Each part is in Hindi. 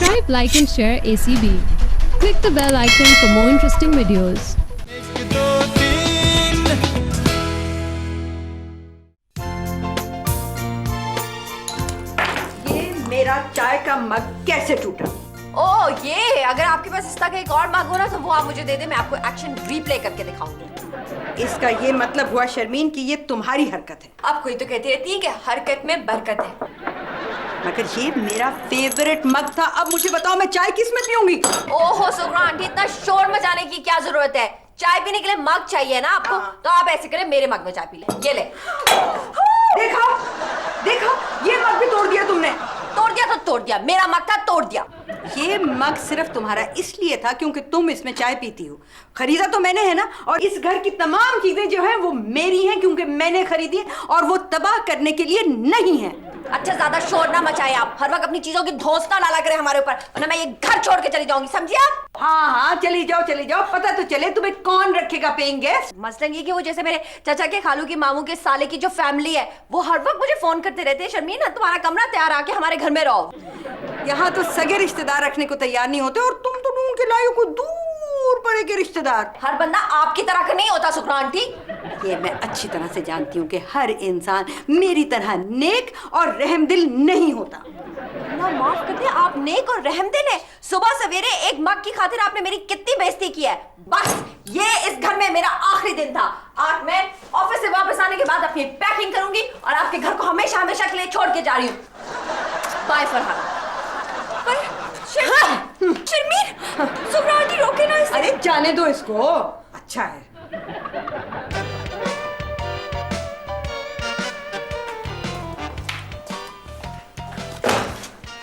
Subscribe, like and share ACB. Click the bell icon for more interesting videos. ये मेरा चाय का मग कैसे टूटा? ओह ये, अगर आपके पास इसका एक और मग हो ना तो वो आप मुझे दे दे, मैं आपको एक्शन रिप्ले करके दिखाऊंगी। इसका ये मतलब हुआ शर्मीन कि ये तुम्हारी हरकत है। आप कोई तो कहती रहती है कि हरकत में बरकत है। मगर ये मेरा फेवरेट मग था। अब मुझे बताओ मैं चाय किस में पीऊंगी? ओहो सुग्रा आंटी, इतना शोर मचाने की क्या जरूरत है? चाय पीने के लिए मग चाहिए ना आपको, तो आप ऐसे करें मेरे मग में चाय पी ले। ये ले। देखा देखा, ये मग भी तोड़ दिया तुमने। तोड़ दिया तो तोड़ दिया, मेरा मग था तोड़ दिया। ये मग सिर्फ तुम्हारा इसलिए था क्योंकि तुम इसमें चाय पीती हो। खरीदा तो मैंने है ना, और इस घर की तमाम चीजें जो है वो मेरी हैं क्योंकि मैंने खरीदी है, और वो तबाह करने के लिए नहीं है। अच्छा ज्यादा शोर ना मचाए आप, हर वक्त अपनी चीजों की धौंस ना डाला करें हमारे ऊपर, वरना मैं ये घर छोड़ के चली जाऊंगी, समझी आप? हाँ हाँ चली जाओ, पता तो चले तुम्हें कौन रखेगा पेइंग गेस्ट। मसलन ये कि वो जैसे मेरे चाचा के, खालू के, मामू के साले की जो फैमिली है वो हर वक्त मुझे फोन करते रहते हैं, शर्मीन तुम्हारा कमरा तैयार, आके हमारे घर में रहो। यहाँ तो सगे रिश्तेदार रखने को तैयार नहीं होते, और तुम तो ढूंढ के लाई हो कोई दूर पड़े के रिश्तेदार। हर बंदा आपकी तरह का नहीं होता सुखना आंटी। ये मैं अच्छी तरह से जानती हूँ कि हर इंसान मेरी तरह नेक और रहमदिल नहीं होता। ना माफ कर दे, आप नेक और रहमदिल हैं। सुबह सवेरे एक मग की खातिर आपने मेरी कितनी बेइज्जती की है। बस ये इस घर में मेरा आखिरी दिन था। आज मैं ऑफिस से वापस आने के बाद अपनी पैकिंग करूंगी और आपके घर को हमेशा हमेशा के लिए छोड़ के जा रही हूँ। बाय फरहान। शर्मीन, सुखना आंटी रोके ना इसे। अरे जाने दो इसको, अच्छा है।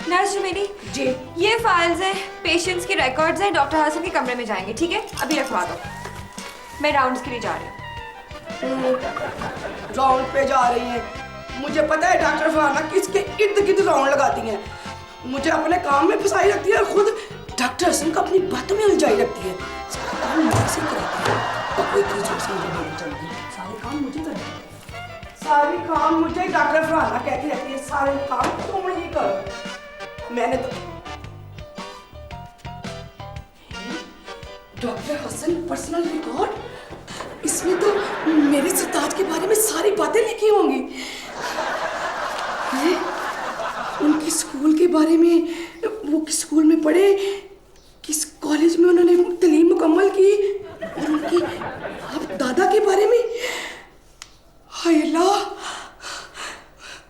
नर्स मेरी जी, ये फाइल्स हैं, पेशेंट्स के रिकॉर्ड्स हैं, डॉक्टर हसन के कमरे में जाएंगे, ठीक है? अभी रखवा दो, मैं राउंड्स के लिए जा रही हूँ। राउंड पे जा रही हैं? मुझे पता है डॉक्टर फरहाना किसके इर्द गिर्द राउंड लगाती हैं। मुझे अपने काम में फंसाई रखती है और खुद डॉक्टर हसन को अपनी बातों में उलझाई रखती है। सारे काम मुझे कराती है और कोई चीज मुझे नहीं चलती। सारे काम मुझे करते हैं, सारे काम मुझे डॉक्टर फरहाना कहती रहती है, सारे काम तुम ही करो। मैंने तो डॉक्टर हसन पर्सनल रिकॉर्ड, इसमें तो मेरे सरताज के बारे में सारी बातें लिखी होंगी। उनके स्कूल के बारे में, वो किस स्कूल में पढ़े, किस कॉलेज में उन्होंने तालीम मुकम्मल की, और उनकी आप दादा के बारे में। हाय अल्लाह,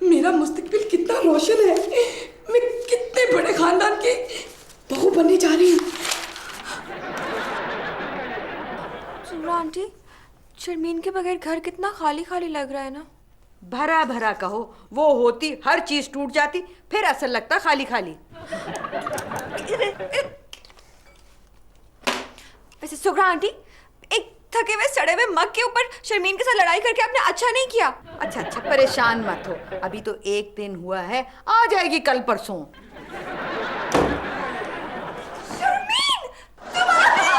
मेरा मुस्तकबिल कितना रोशन है। मैं कितने बड़े खानदान की बहू बनने जा रही हूँ। सुनो आंटी, शर्मीन के बगैर घर कितना खाली खाली लग रहा है ना। भरा भरा कहो, वो होती हर चीज टूट जाती, फिर असल लगता खाली खाली। वैसे सुग्रा आंटी, एक थके हुए सड़े हुए मग के ऊपर शर्मीन के साथ लड़ाई करके आपने अच्छा नहीं किया। अच्छा परेशान मत हो, अभी तो एक दिन हुआ है, आ जाएगी कल परसों। शर्मीन, तुम आ गई?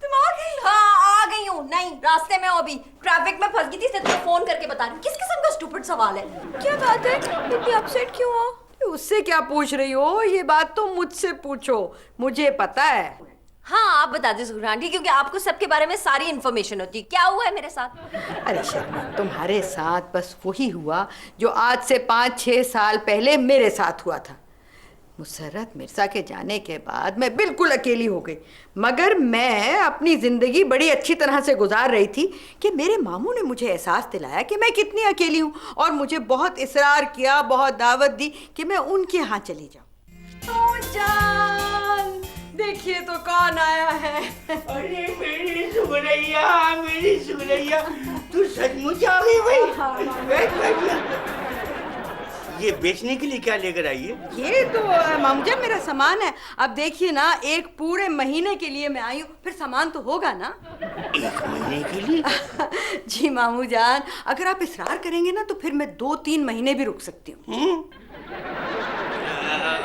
तुम आ गई? हाँ आ गई हूँ। नहीं, रास्ते में हो, अभी ट्रैफिक में फंस गई थी, इसलिए तुम्हें फोन करके बता रही हूँ। किस किस्म का स्टूपिड सवाल है? क्या बात है, इतनी अपसेट क्यों हो? उससे क्या पूछ रही हो? ये बात तो मुझसे पूछो, मुझे पता है। हाँ आप बता दे सुखना आंटी, क्योंकि आपको सबके बारे में सारी इन्फॉर्मेशन होती है। क्या हुआ है मेरे साथ? अरे शर्मीन, तुम्हारे साथ बस वही हुआ जो आज से 5-6 साल पहले मेरे साथ हुआ था। मुसर्रत मिर्जा के जाने के बाद मैं बिल्कुल अकेली हो गई, मगर मैं अपनी ज़िंदगी बड़ी अच्छी तरह से गुजार रही थी कि मेरे मामू ने मुझे एहसास दिलाया कि मैं कितनी अकेली हूँ, और मुझे बहुत इसरार किया, बहुत दावत दी कि मैं उनके यहाँ चली जाऊँ। जान, देखिए तो कौन आया है। अरे मेरी सुरैया, तू सचमुच आ गई भाई। ये बेचने के लिए क्या लेकर आई है? ये तो मामूजान मेरा सामान है। अब देखिए ना, एक पूरे महीने के लिए मैं आई हूँ, फिर सामान तो होगा ना। 1 महीने के लिए? जी मामूजान, अगर आप इसरार करेंगे ना तो फिर मैं 2-3 महीने भी रुक सकती हूँ।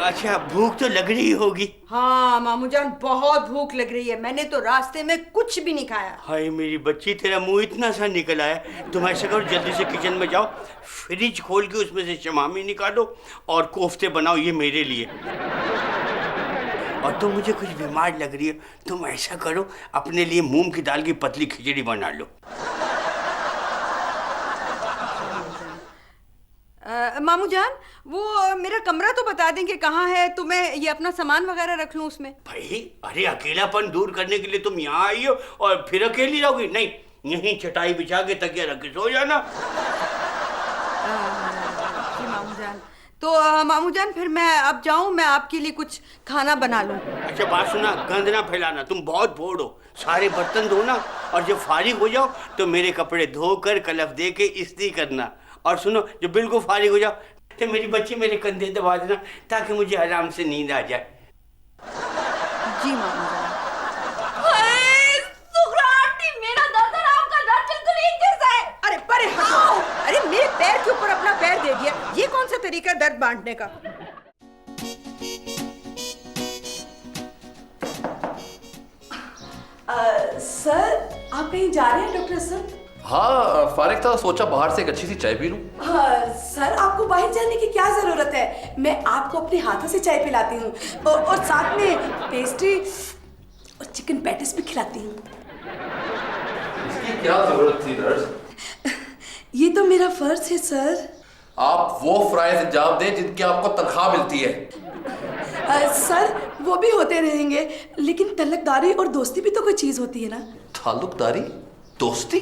अच्छा, भूख तो लग रही होगी। हाँ मामू जान, बहुत भूख लग रही है। मैंने तो रास्ते में कुछ भी नहीं खाया। हाय मेरी बच्ची, तेरा मुंह इतना सा निकल आया। तुम ऐसा करो, जल्दी से किचन में जाओ, फ्रिज खोल के उसमें से शमामी निकालो और कोफ्ते बनाओ, ये मेरे लिए। और तुम मुझे कुछ बीमार लग रही है, तुम ऐसा करो, अपने लिए मूंग की दाल की पतली खिचड़ी बना लो। मामू जान, वो मेरा कमरा तो बता देंगे कहाँ है, तो मैं ये अपना सामान वगैरह रख लूँ उसमें। भाई, अरे अकेलापन दूर करने के लिए तुम यहाँ आई हो और फिर अकेली रहोगी? नहीं, यहीं चटाई बिछा के तकिया रख के सो जाना। जी मामू जान। तो मामू जान, फिर मैं अब जाऊँ, मैं आपके लिए कुछ खाना बना लूँ। अच्छा बात सुना, गंद ना फैलाना, तुम बहुत बोर हो। सारे बर्तन धोना और जब फारिग हो जाओ तो मेरे कपड़े धोकर कलफ दे के इस्त्री करना। और सुनो, जब बिल्कुल फारिग हो जाओ तो मेरी बच्ची मेरे कंधे दबा देना, ताकि मुझे आराम से नींद आ जाए। जी मामू जान। मेरा दर्द और आपका दर्द बिल्कुल एक जैसा है। अरे परे हटो! अरे मेरे पैर के ऊपर अपना पैर दे दिया, ये कौन सा तरीका है दर्द बांटने का? सर, आप कहीं जा रहे हैं डॉक्टर हसन? हाँ, फारिग था, सोचा बाहर से एक अच्छी सी चाय पी लूं। सर, आपको बाहर जाने की क्या जरूरत है? मैं आपको अपने हाथों से चाय पिलाती हूँ और साथ में पेस्ट्री और चिकन पैटिस भी खिलाती हूँ। इसकी क्या जरूरत थी नर्स? ये तो मेरा फर्ज है सर। आप वो फ्राइज अंजाम दें जिनकी आपको तनख्वाह मिलती है। सर, वो भी होते रहेंगे, लेकिन तलकदारी और दोस्ती भी तो कोई चीज होती है ना। ताल्लुकदारी, दोस्ती?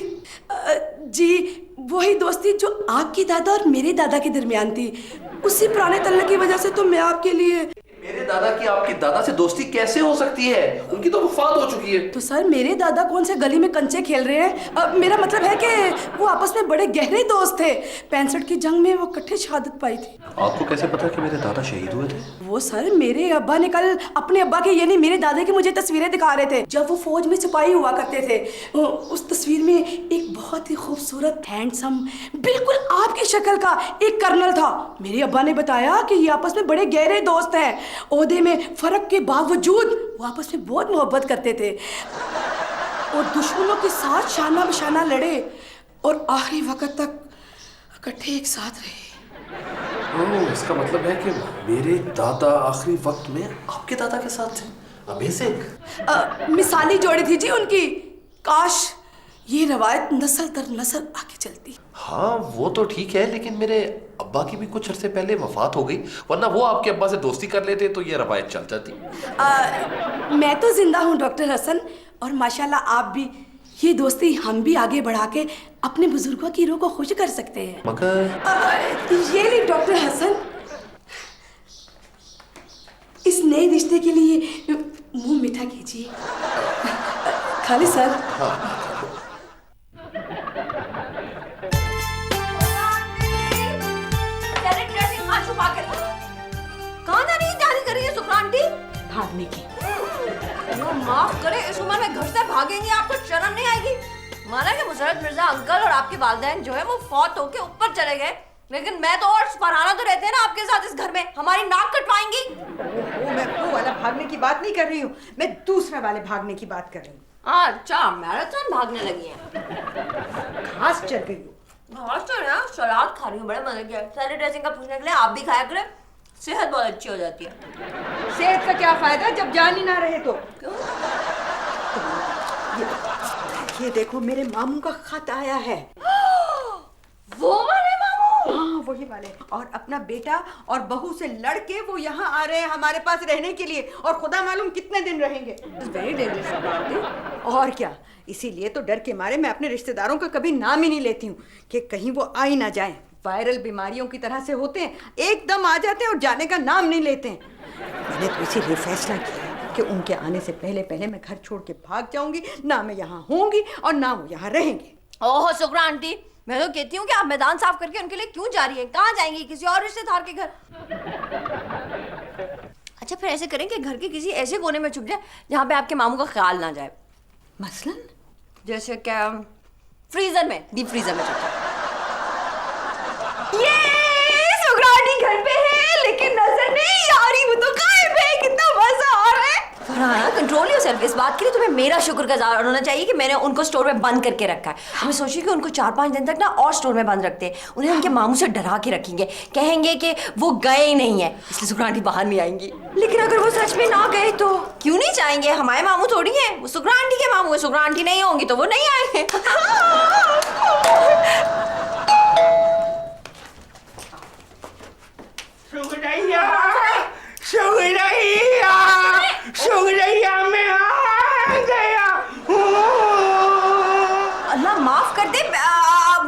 जी, वही दोस्ती जो आपके दादा और मेरे दादा के दरमियान थी। उसी पुराने तल्लक की वजह से तो मैं आपके लिए। मेरे दादा की आपकी दादा से दोस्ती कैसे हो सकती है? उनकी तो वफात हो चुकी है। तो सर, मेरे दादा कौन से गली में कंचे खेल रहे हैं? मेरा मतलब है कि वो आपस में बड़े गहरे दोस्त थे। 65 की जंग में वो इकट्ठे शहादत पाई थी। आपको कैसे पता कि मेरे दादा शहीद हुए थे? वो सर, मेरे अब्बा ने कल अपने अब्बा के यानी मेरे दादा की मुझे तस्वीरें दिखा रहे थे, जब वो फौज में सिपाही हुआ करते थे। उस तस्वीर में एक बहुत ही खूबसूरत, हैंडसम, बिल्कुल आपकी शक्ल का एक कर्नल था। मेरे अब्बा ने बताया कि ये आपस में बड़े गहरे दोस्त हैं। ओहदे में फर्क के बावजूद वो आपस में बहुत मोहब्बत करते थे और दुश्मनों के साथ शाना बशाना लड़े और आखिरी वक्त तक इकट्ठे एक साथ रहे। इसका मतलब है कि मेरे दादा आखिरी वक्त में आपके दादा के साथ थे। अमेजिंग। मिसाली जोड़ी थी जी उनकी। काश ये रवायत नस्ल दर नस्ल आगे चलती। हाँ, वो तो ठीक है, लेकिन मेरे अब्बा की भी कुछ अरसे पहले वफात हो गई, वरना वो आपके अब्बा से दोस्ती कर लेते तो ये रवायत चल जाती। मैं तो जिंदा हूँ डॉक्टर हसन, और माशाल्लाह आप भी। ये दोस्ती हम भी आगे बढ़ा के अपने बुजुर्गों की रूह को खुश कर सकते हैं। मगर ये ली डॉक्टर हसन, इस नए रिश्ते के लिए मुंह मीठा कीजिए। खाली सर। हाँ। भागने की। माफ करे, इस उम्र में घर से भागेंगे, आपको शर्म नहीं आएगी? माना कि मुसरत मिर्जा अंकल और आपके वालिदैन जो है वो फौत होके ऊपर चले गए, लेकिन मैं तो और फरहाना तो रहते हैं ना आपके साथ इस घर में। हमारी नाक कटवाएंगी? मैं वो वाला भागने की बात नहीं कर रही हूँ, मैं दूसरे वाले भागने की बात कर रही हूँ। अच्छा, मैराथन भागने लगी है। घास चढ़ गई हूँ। घास चढ़ रहा, सलाद खा रही हूँ, बड़े मजे के। सैलड ड्रेसिंग का पूछने के लिए आप भी खाया करें, सेहत बहुत अच्छी हो जाती है। सेहत का क्या फायदा जब जान ही ना रहे तो? क्यों? ये देखो, मेरे मामू का खत आया है। वो वाले मामू? हाँ, वही वाले। और अपना बेटा और बहू से लड़के वो यहाँ आ रहे हैं हमारे पास रहने के लिए, और खुदा मालूम कितने दिन रहेंगे। Very dangerous. और क्या, इसीलिए तो डर के मारे मैं अपने रिश्तेदारों का कभी नाम ही नहीं लेती हूँ कि कहीं वो आ ही ना जाए। वायरल बीमारियों की तरह से होते हैं, एकदम आ जाते हैं और जाने का नाम नहीं लेते हैं। मैंने तो इसीलिए फैसला किया कि उनके आने से पहले पहले मैं घर छोड़ के भाग जाऊंगी, ना मैं यहाँ होंगी और ना वो यहाँ रहेंगे। ओहो शुक्रा आंटी, मैं तो कहती हूँ कि आप मैदान साफ करके उनके लिए क्यों जा रही हैं? कहाँ जाएंगी? किसी और रिश्तेदार के घर? अच्छा, फिर ऐसे करें कि घर के किसी ऐसे कोने में छुप जाए जहाँ पे आपके मामू का ख्याल ना जाए। मसलन? जैसे क्या? फ्रीजर में, डीप फ्रीजर में छुप जाए। ये शुक्रा आंटी घर पे है, लेकिन नजर नहीं आ रही। वो सिर्फ इस बात के लिए तुम्हें मेरा शुक्रगुजार होना चाहिए कि मैंने उनको स्टोर में बंद करके रखा है। हमें सोचिए कि उनको 4-5 दिन तक ना और स्टोर में बंद रखते हैं, उन्हें उनके मामू से डरा के रखेंगे, कहेंगे कि वो गए ही नहीं है, इसलिए सुखरा आंटी बाहर नहीं आएंगी। लेकिन अगर वो सच में ना गए तो? क्यों नहीं जाएंगे, हमारे मामू थोड़ी है, वो सुखरा आंटी के मामू है, सुखरा आंटी नहीं होंगी तो वो नहीं आएंगे। सुगरैया, सुगरैया, सुगरैया मैं आ गया हूँ। अल्लाह माफ कर दे,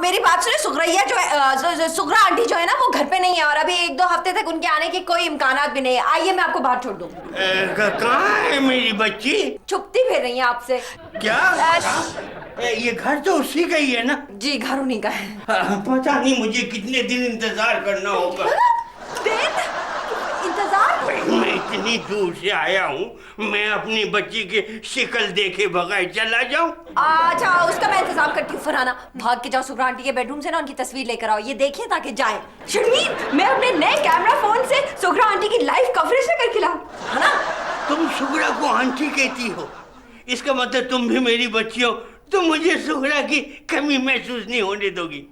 मेरी बात सुने, सुगरैया जो है, सुगरा आंटी जो है ना, वो घर पे नहीं है और अभी 1-2 हफ्ते तक उनके आने के कोई इम्कानात भी नहीं है। आइए मैं आपको बाहर छोड़ दूँ। कहाँ है मेरी बच्ची? छुपती फिर रही है आपसे। क्या? ये घर तो उसी का ही है ना? जी घर उन्हीं का है। पता नहीं मुझे कितने दिन इंतजार करना होगा। इंतजार? मैं इतनी दूर से आया हूँ, मैं अपनी बच्ची की शक्ल देखे बगैर चला जाऊँ? अच्छा उसका मैं इंतजाम करती हूँ। फरहाना भाग के जाओ, सुगरा आंटी के बेडरूम से ना उनकी तस्वीर लेकर आओ, ये देखिए ताकि जाए। शर्मीन, मैं अपने नए कैमरा फोन से सुगरा आंटी की लाइव कवरेज करके लाऊं, है ना? तुम सुगरा को आंटी कहती हो, इसका मतलब तुम भी मेरी बच्ची हो, तुम मुझे सुगरा की कमी महसूस नहीं होने दोगी।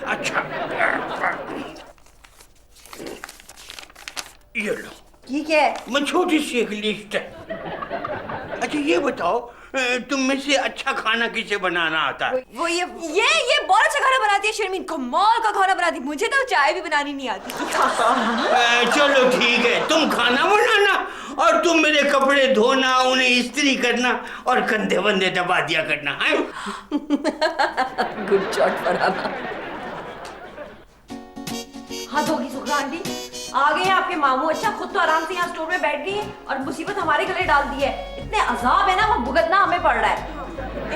अच्छा ये लो, ठीक है। मैं छोटी सी एक लिस्ट है। अच्छा ये बताओ, तुम में से अच्छा खाना किसे बनाना आता है? वो ये बहुत अच्छा खाना बनाती है शर्मीन, कमाल का खाना बनाती है। मुझे तो चाय भी बनानी नहीं आती। चलो ठीक है, तुम खाना बनाना और तुम मेरे कपड़े धोना, उन्हें इस्त्री करना और कंधे बंधे दबा दिया करना है। Good shot Farhana. हाथ धोगी सुगरा आंटी, आ गए हैं आपके मामू। अच्छा खुद तो आराम से यहाँ स्टोर में बैठ गई है और मुसीबत हमारे गले डाल दी है। इतने अजाब है ना, वो भुगतना हमें पड़ रहा है।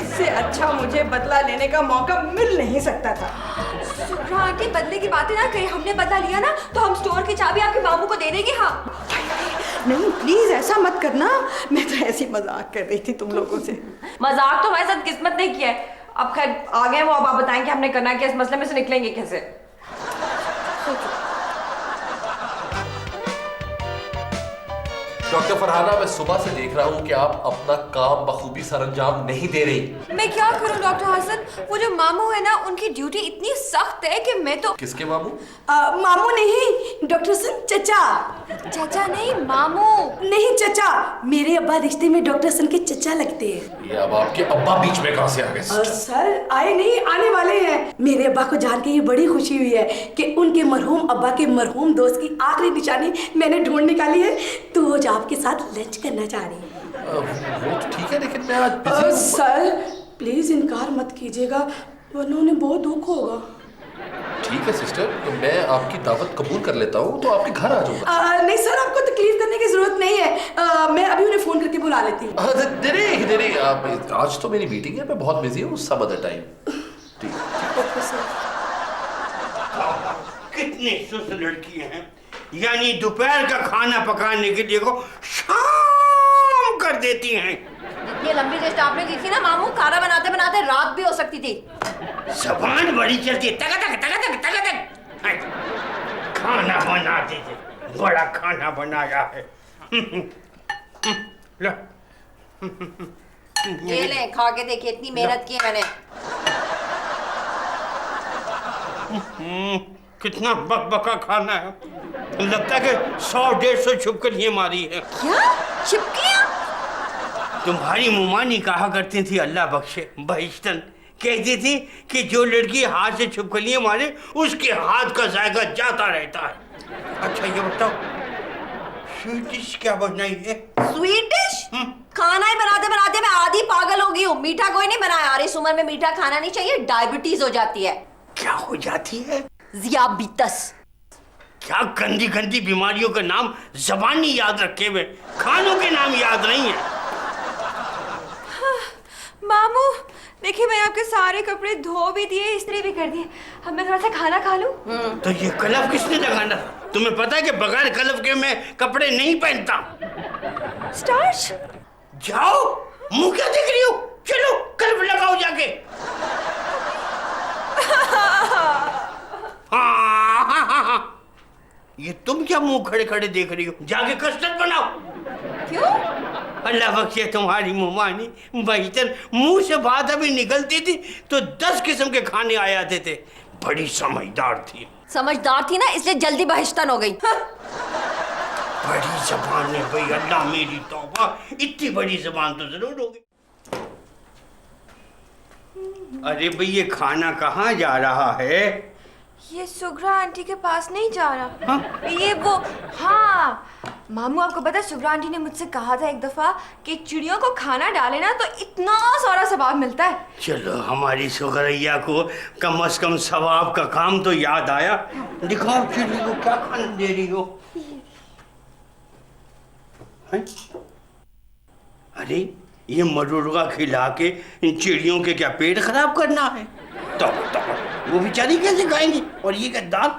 इससे अच्छा मुझे बदला लेने का मौका मिल नहीं सकता था। सुगरा आंटी बदले की बातें ना करें, हमने बदला लिया ना तो हम स्टोर की चाबी आपके मामू को दे देंगे। हाँ नहीं प्लीज ऐसा मत करना, मैं तो ऐसी मजाक कर रही थी तुम लोगों से। मजाक तो हमारे साथ किस्मत ने किया है। अब खैर आ गए वो, अब आप बताएं कि हमने करना क्या, इस मसले में से निकलेंगे कैसे? डॉक्टर फरहाना, मैं सुबह से देख रहा हूँ कि आप अपना काम बखूबी सरअंजाम नहीं दे रही। मैं क्या करूं डॉक्टर हसन, वो जो मामू है ना उनकी ड्यूटी इतनी सख्त है कि मैं तो। किसके मामू? मामू नहीं डॉक्टर सन, चचा। चाचा नहीं मामू। नहीं चचा, मेरे अब्बा रिश्ते में डॉक्टर सन के चचा लगते हैं। ये अब आपके अब्बा बीच में कहाँ से आ गए? सर आए नहीं, आने वाले हैं। मेरे अब्बा को जान के ये बड़ी खुशी हुई है कि उनके मरहूम अब्बा के मरहूम दोस्त की आखिरी निशानी मैंने ढूंढ निकाली है, तो वो आपके साथ लंच करना चाह रही है। वो तो ठीक है, लेकिन मैं आज बिजी हूँ। सर प्लीज इनकार मत कीजिएगा वरना उन्हें बहुत दुख होगा। ठीक है सिस्टर, तो मैं आपकी दावत कबूल कर लेता हूँ, तो आपके घर आ जाऊंगा। नहीं सर, आपको तकलीफ करने की जरूरत नहीं है, मैं अभी उन्हें फोन करके बुला लेती हूँ। नहीं, आज तो मेरी मीटिंग है, मैं बहुत बिजी हूँ, सब अदर टाइम। ठीक। कितनी सुस्त लड़कियां हैं, यानी दोपहर का खाना पकाने के लिए को शाम कर देती हैं। इतनी लंबी लिस्ट आपने दी थी ना मामू, खाना बनाते बनाते रात भी हो सकती थी। जबान बड़ी चलती है, तक तक तक तक तक तक। खाना बनाते थे, बड़ा खाना बनाया है। लो ये ले खा के देखिए, इतनी मेहनत की है मैंने। कितना बकबका खाना है, लगता है कि 100-150 छिपकलियां मारी है। क्या छिपकलियां? तुम्हारी मुमानी कहा करती थी, अल्लाह बख्शे बहिश्तन, कहती थी कि जो लड़की हाथ से छिपकलियां मारे उसके हाथ का जायका जाता रहता है। अच्छा ये बताओ, स्वीट डिश क्या बनाई है? Sweet dish? खाना ही बनाते बनाते मैं आधी पागल हो गई हूँ। मीठा कोई नहीं बनाया, और इस उम्र में मीठा खाना नहीं चाहिए, डायबिटीज हो जाती है। क्या हो जाती है? ज़ियाबितस। क्या गंदी गंदी बीमारियों का नाम ज़बानी याद रखे हुए, खानों के नाम याद नहीं है। मामू देखिए, मैं आपके सारे कपड़े धो भी दिए, इस्त्री भी कर दिए, अब मैं थोड़ा सा खाना खा लूं। तो ये कलफ किसने लगाना? तुम्हें पता है कि बगैर कलफ के मैं कपड़े नहीं पहनता। स्टार्च? जाओ, मुंह क्या देख रही हो, चलो कलफ लगाओ जाके। हाँ। ये तुम क्या मुंह खड़े खड़े देख रही हो, जाके कस्टर्ड बनाओ। क्यों? अल्लाह बख्शे तुम्हारी मुमानी बहितर, मुंह से बात अभी निकलती थी तो 10 किस्म के खाने आ जाते थे। बड़ी समझदार थी। समझदार थी ना, इसलिए जल्दी बहिश्तन हो गई। बड़ी जबान है भाई, अल्लाह मेरी तौबा, इतनी बड़ी जबान तो जरूर होगी। अरे भाई ये खाना कहाँ जा रहा है? ये सुगरा आंटी के पास नहीं जा रहा। हाँ? ये वो, हाँ मामू आपको पता है सुगरा आंटी ने मुझसे कहा था एक दफा कि चिड़ियों को खाना डाले ना तो इतना सारा सवाब मिलता है। चलो हमारी सुगरैया को कम से कम सवाब का काम तो याद आया। दिखाओ चिड़िया को क्या खाना दे रही हो। है? अरे ये मरुर्गा खिला के इन चिड़ियों के क्या पेट खराब करना है? तो वो बेचारी कैसे खाएंगी? और ये क्या दाल?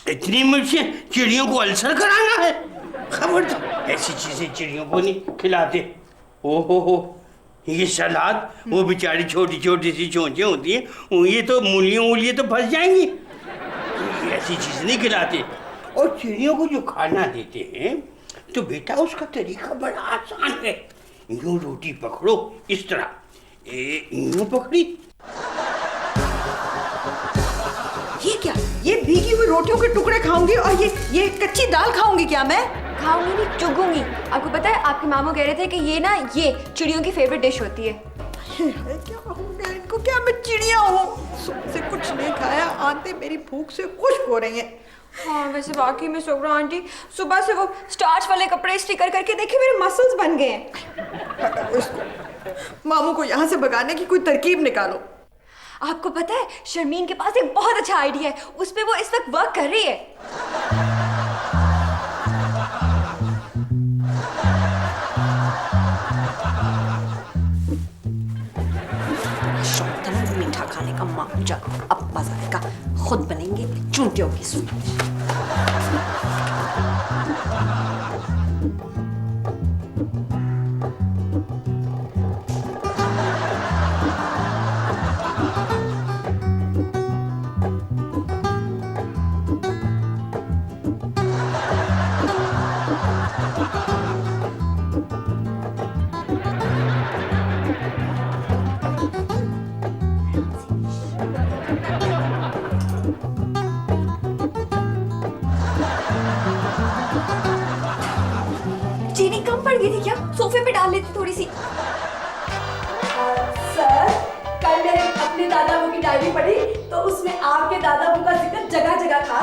इतनी मिर्चें, चिड़ियों को अल्सर कराना है? खबरदार, ऐसी चीजें चिड़ियों को नहीं खिलाते। ओहो ये सलाद, वो बेचारी छोटी छोटी सी चोंचें होती हैं, ये तो मूलियाँ तो फंस जाएंगी। ये ऐसी चीज नहीं खिलाते। और चिड़ियों को जो खाना देते हैं तो बेटा उसका तरीका बड़ा आसान है। यूं रोटी पकड़ो, इस तरह यूं पकड़ी। ये क्या? ये भीगी हुई रोटियों के टुकड़े खाऊंगी और ये कच्ची दाल खाऊंगी क्या मैं? खाऊंगी नहीं, चुगूंगी। आपको पता है आपके मामू कह रहे थे कि ये चिड़ियों की फेवरेट डिश होती है। क्या हो गया इनको? क्या मैं चिड़िया हूँ? सुबह से कुछ नहीं खाया, आते मेरी भूख से खुश हो रही हैं। हाँ वैसे वाकई में सुगरा आंटी, सुबह से वो स्टार्च वाले कपड़े स्टिकर करके देखिए मेरे मसल्स बन गए हैं। मामू को यहाँ से भगाने की कोई तरकीब निकालो। आपको पता है शर्मीन के पास एक बहुत अच्छा आइडिया है, उस पे वो इस वक्त वर्क कर रही है। शौक था ना मीठा खाने का। मामू जाओ अब बाजार का खुद बनेंगे चूंटियों की सूप। चीनी कम पड़ गई थी क्या? सोफे पे डाल लेती थोड़ी सी। सर कल मैंने अपने दादाबू की डायरी पढ़ी तो उसमें आपके दादाबू का जिक्र जगह जगह था।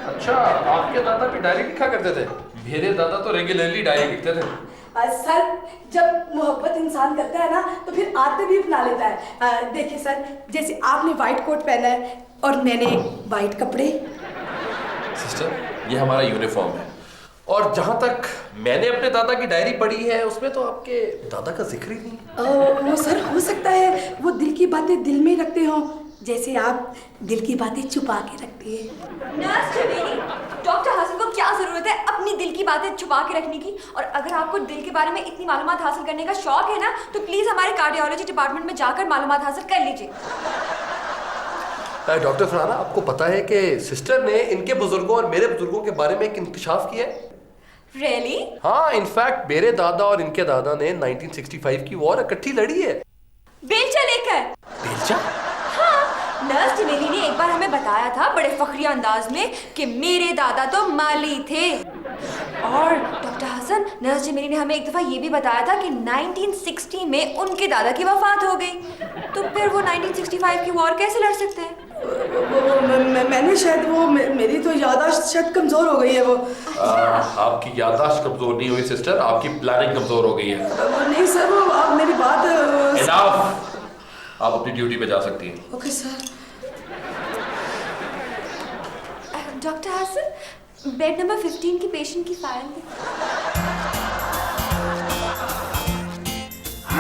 अच्छा, आपके दादा भी डायरी लिखा करते थे? मेरे दादा तो रेगुलरली डायरी लिखते थे। सर जब मोहब्बत इंसान करता है ना तो फिर आदतें भी अपना लेता है। देखिए सर, जैसे आपने वाइट कोट पहना है और मैंने वाइट कपड़े। सिस्टर ये हमारा यूनिफॉर्म है। और जहां तक मैंने अपने दादा की डायरी पढ़ी है उसमें तो आपके दादा का जिक्र ही नहीं। वो सर हो सकता है वो दिल की बातें दिल में रखते हो, जैसे आप दिल की बातें छुपा के रखती है। नर्स जमीनी, डॉक्टर हासिल को क्या जरूरत है अपनी दिल की बातें छुपा के रखने की? और अगर आपको दिल के बारे में इतनी मालूमात हासिल करने का शौक है ना तो प्लीज हमारे कार्डियोलॉजी डिपार्टमेंट में जाकर मालूमात हासिल कर लीजिए। डॉक्टर फरहाना, आपको पता है कि सिस्टर ने इनके बुजुर्गों और मेरे बुजुर्गों के बारे में एक इंकशाफ किया है? Really? हाँ, इनफैक्ट मेरे दादा और इनके दादा ने 1965 की वॉर इकट्ठी लड़ी है। बेलचा लेकर। बेलचा? हाँ, नर्स जमीनी ने एक बार हमें बताया था बड़े फखरिया अंदाज में कि मेरे दादा तो माली थे। और डॉक्टर हसन, नर्स जमीनी ने हमें एक दफा ये भी बताया था कि 1960 में उनके दादा की वफात हो गई। तो फिर वो 1965 की वॉर कैसे लड़ सकते हैं? मैंने शायद मेरी तो याददाश्त शायद कमजोर हो गई है वो। आपकी याददाश्त कमजोर नहीं हुई सिस्टर, आपकी प्लानिंग कमजोर हो गई है। नहीं सर, वो आप मेरी बात। Enough! आप अपनी ड्यूटी पे जा सकती हैं। Okay sir. Doctor Hasan, bed number 15 की पेशेंट की फाइल दी।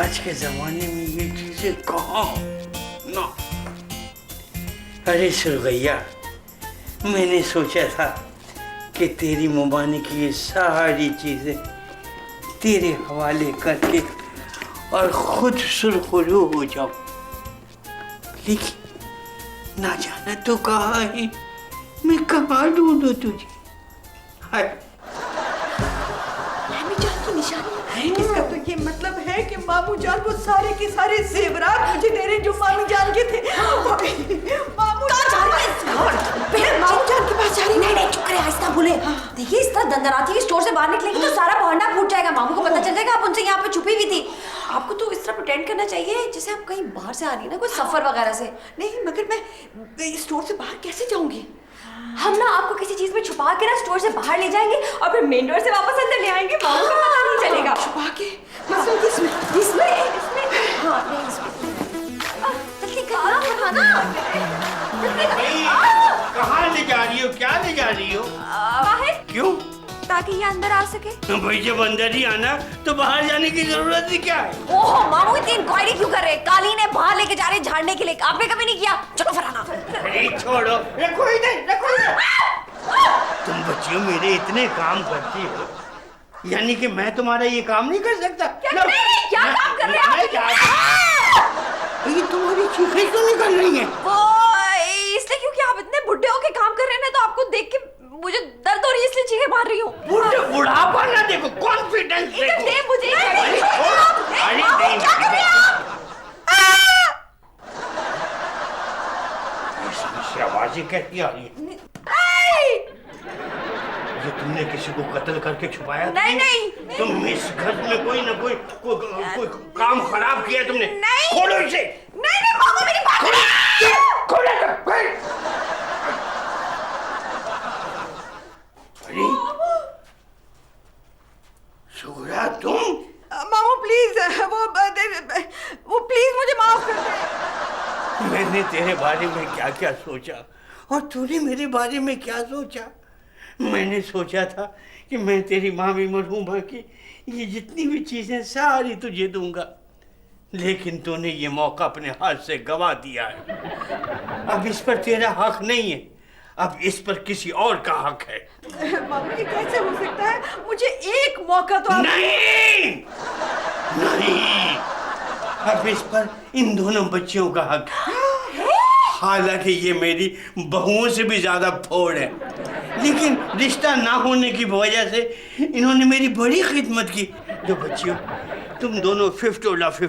आज के जमाने में ये चीजें कहाँ ना। अरे सुरगैया, मैंने सोचा था कि तेरी मुबानी की ये सारी चीजें तेरे हवाले करके और खुद सुरखरू हो जाऊं, लेकिन ना जाना तो कहाँ है, मैं कहाँ ढूंढूं तुझे? हाय इसका तो ये मतलब है कि मामू जान वो सारे के सारे जेवरात मुझे दे रहे जो मामी जान के थे। मामू जान के पास जा रही। नहीं चुप करे, आहिस्ता बोले। देखिए इस तरह दंदनाती हुई स्टोर से बाहर निकलेंगी तो सारा बहाना फूट जाएगा, मामू को पता चल जाएगा आप उनसे यहाँ पे छुपी हुई थी। आपको तो इस तरह प्रिटेंड करना चाहिए जैसे आप कहीं बाहर से आ रही है ना, कोई सफर वगैरह से। नहीं मगर मैं स्टोर से बाहर कैसे जाऊंगी? हम ना आपको किसी चीज में छुपा के ना स्टोर से बाहर ले जाएंगे और फिर मेन डोर से वापस अंदर ले आएंगे, मामू को पता नहीं चलेगा। छुपा के मतलब इसमें हाँ जल्दी करो ना, कहाँ ले जा रही हो, क्या ले जा रही हो? बाहर, क्यों? ताकि ये अंदर आ सके। भाई जब अंदर ही आना तो बाहर जाने की जरूरत ही क्या है? ओहो मामू इतनी इंक्वायरी क्यों कर रहे हैं? कालीन है बाहर लेके जा रहे हैं झाड़ने के लिए, आपने कभी नहीं किया। चलो फरहाना। अरे छोड़ो, रखो इधर, रखो इधर। तुम बच्चियों मेरे इतने काम करती हो, यानी कि मैं तुम्हारा ये काम नहीं कर सकता? क्या काम कर रहे हैं आप? ये तुम्हारी चीखें क्यों निकल रही हैं? वो इसलिए क्योंकि आप इतने बुढ़े होके काम कर रहे हैं ना, तो आपको देख के मुझे दर्द हो रही है, इसलिए चीखें मार रही हूँ। बुढ़ापा ना देखो, कॉन्फिडेंस देखो। दे मुझे। अरे नहीं, क्या कर रहे हैं आप? ये आवाजें कैसी आ रही है? ये तुमने किसी को कत्ल करके छुपाया? नहीं। तुम इस घर में कोई ना कोई काम खराब किया तुमने। नहीं। खोलो इसे। नहीं मामा मेरी बात खोलो। अरे शुक्रा तुम। मामू प्लीज वो प्लीज मुझे माफ कर दे। मैंने तेरे बारे में क्या क्या सोचा और तूने मेरे बारे में क्या सोचा? मैंने सोचा था कि मैं तेरी मामी मरहूमा की ये जितनी भी चीजें सारी तुझे दूंगा, लेकिन तूने ये मौका अपने हाथ से गवा दिया है। अब इस पर तेरा हक नहीं है, अब इस पर किसी और का हक है। मामू ये कैसे हो सकता है? मुझे एक मौका तो नहीं, अब इस पर इन दोनों बच्चियों का हक है। हालांकि ये मेरी बहुओं से भी ज्यादा फोड़ है, लेकिन रिश्ता ना होने की वजह से इन्होंने मेरी बड़ी खिदमत की। जो बच्चियों तुम दोनों 50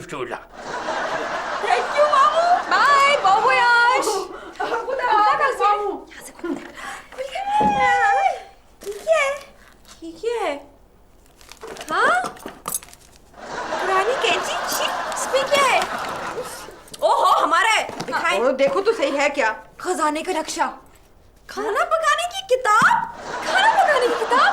थैंक यू मामू। बाय बाबू यार। ये हाँ पुरानी कैंची, इसमें क्या है? ओहो हमारा है, दिखाएं। देखो तो सही है क्या? खजाने का नक्शा, खाना पकाने की किताब। खाना पकाने की किताब